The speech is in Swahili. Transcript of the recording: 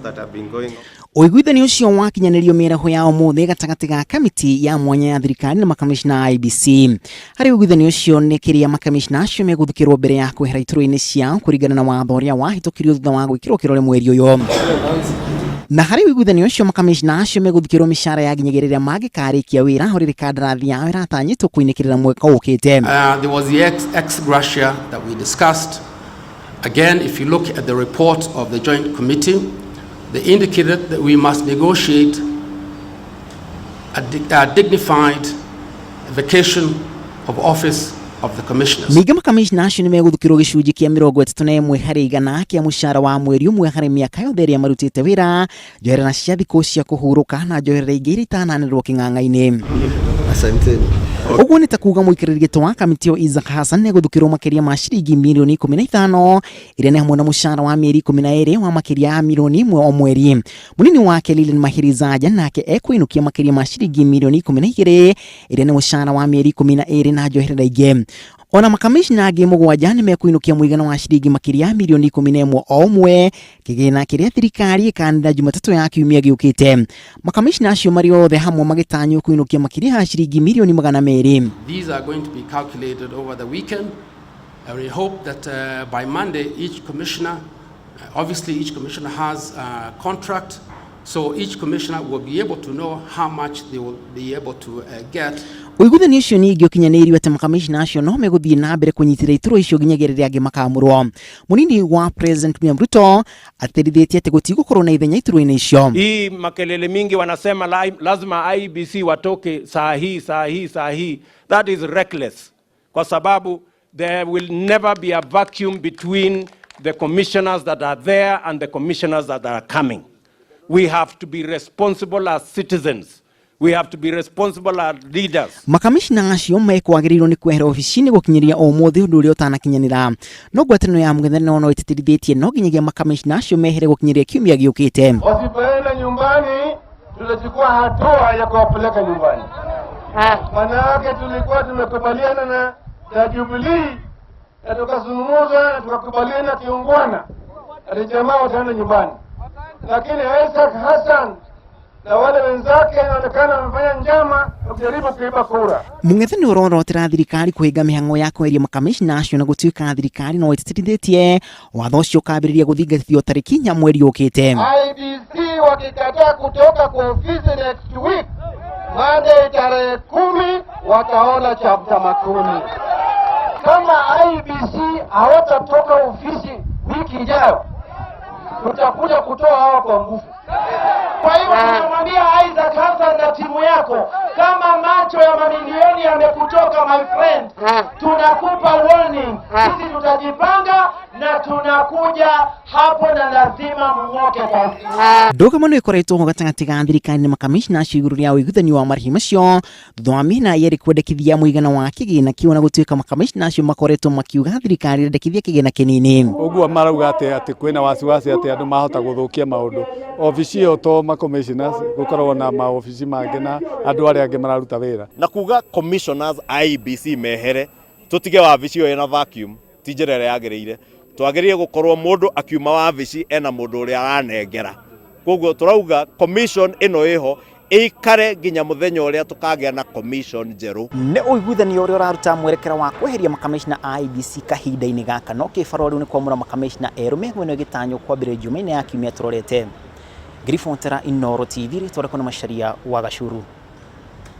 that have been going on. Uiguithanio ucio wakinyanirio miaraho yao mothe gatagati ga kamiti ya mwanya ya thirikari na makamishna IEBC. Hari uiguithanio ucio ni kiria makamishna acio meguthukirwo mbere ya kwehera iturwa-ini ciao kuringana na watho uria wahitukirio thutha wa gwikirwo kirore mweri uyu. Na hari uiguithanio ucio makamishna acio meguthukirwo mishara ya ginyagirira magikarikia wira hori kandarathi yao iratanyitwo kuinikirira mweka ukite. There was the ex gratia that we discussed. Again, if you look at the report of the joint committee, they indicated that we must negotiate a dignified vacation of office of the commissioners. Miga makamishna acio ni meguthukirwo gicunji kia 31 hari 100 kia mushara wa mweri umwe hari miaka yothe iria marutite wira, njoherera cia thikũ cia kuhuruka na njoherera ingĩ itananirwo king'ang'a-ini. Asante. Uguo ni ta kuga muikiriri gito wa kamiti yo Isaac Hassan ne guthukirwo makiria ma shiringi milioni 15 iria ni hamwe na mushara wa mieri 12 wa makiria ya milioni 1 o mweri. Munini wake Lilian Mahirizaja nake ekwinukia makiria ma shiringi milioni 12 iria ni mushara wa mieri 12 na njoherera ingĩ. Ona makamishna angi mugwanja ni mekuinukia muigana wa shiringi makiria milioni 11 o umwe kigina kiria thirikari ikanda Jumatatu ya kiumia giukite. Makamishna acio mari othe hamwe magitanyo kuinukia makiria shiringi milioni 200. These are going to be calculated over the weekend. We hope that by Monday each commissioner, obviously each commissioner has a contract, so each commissioner will be able to know how much they will be able to get. Uiguithanio ucio ni giukanyanirio ati makamishna acio no meguthie na mbere kunyitirira iturwa icio ginyagirira angi makamurwo. Munini wa President William Ruto aterithitie ati gutigukorwo na ithenya iturwa-ini icio. Hii makelele mingi wanasema lazima IEBC watoke saa hii. That is reckless. Kwa sababu there will never be a vacuum between the commissioners that are there and the commissioners that are coming. We have to be responsible as citizens. We have to be responsible as leaders. Makamishna acio mekwagĩrĩirwo ni kwehera ofici-inĩ gukinyiria o mothe undu uria utanakinyanira. No ngwatanĩro ya mũng'ethanĩro no ĩtĩtĩrithĩtie no nginyagia makamishna acio mehere gukinyiria kiumia giukite. Wasipoenda nyumbani tutachukua hatua ya kuwapeleka nyumbani. Manake tulikuwa tumekubaliana na Jubilee na tukazungumza na tukakubaliana kiungwana ati jamaa wataenda nyumbani, lakini Isaac Hassan na wale wenzake inaonekana wamefanya njama kujaribu kuiba kura. Mũng'ethanĩro ũrorotera thirikari kũhinga mĩhang'o ya kweheria makamishna acio na gũtuĩka thirikari no ĩtĩtĩrithĩtie watho ũcio ũkambĩrĩria guthingatithio tarĩki 4 mweri ũkĩte. IEBC wakikataa kutoka kwa ofisi next week, Monday tarehe 10 wataona chapter makumi. Kama IEBC hawatatoka ofisi wiki ijayo, tutakuja kutoa hawa kwa nguvu. Kwa hiyo tunamwambia Isaac Hassan na timu yako, kama macho ya mamilioni yamekutoka my friend, tunakupa warning. Sisi tutajipanga na tunakuja hapo na lazima mng'oke basi. Ndogamano ikoretwo gatagati ga thirikari na makamishna acio igũrũ rĩa ũiguithanio wa marĩhi macio thutha wa mĩena yerĩ kwendekithia mũigana wa kĩgĩna kĩu na gũtuĩka makamishna acio makoretwo makiuga thirikari rendekithia kĩgĩna kĩnini. Ũguo marauga atĩ kwĩna wasiwasi atĩ andũ mahota gũthũkia maũndũ. Ofici ĩyo to makomishnas gũkorwo na maofici mangĩ na andũ arĩa angĩ mararuta wĩra. Na kuga commissioners IEBC mehere tutige wabici ĩyo ĩna vacuum ti njĩra ĩrĩa yagĩrĩire. Twagĩrĩire gũkorwo mũndũ akiuma wabici ena mũndũ ũrĩa aranengera. Koguo turauga commission ĩno ĩho ĩikare nginya mũthenya ũrĩa tukagĩa na commission njerũ. Nĩ ũiguithanio ũrĩa ũraruta mwerekera wa kweheria makamishna IEBC kahinda-inĩ gaka no kĩbarũa rĩu nĩ kwamũra makamishna erũ mehweno gĩtanywo kwambĩrĩria Jumaine ya kiumia tũrorete. Grifontera Inoro TV ritwareko na Macharia wa Gachuru.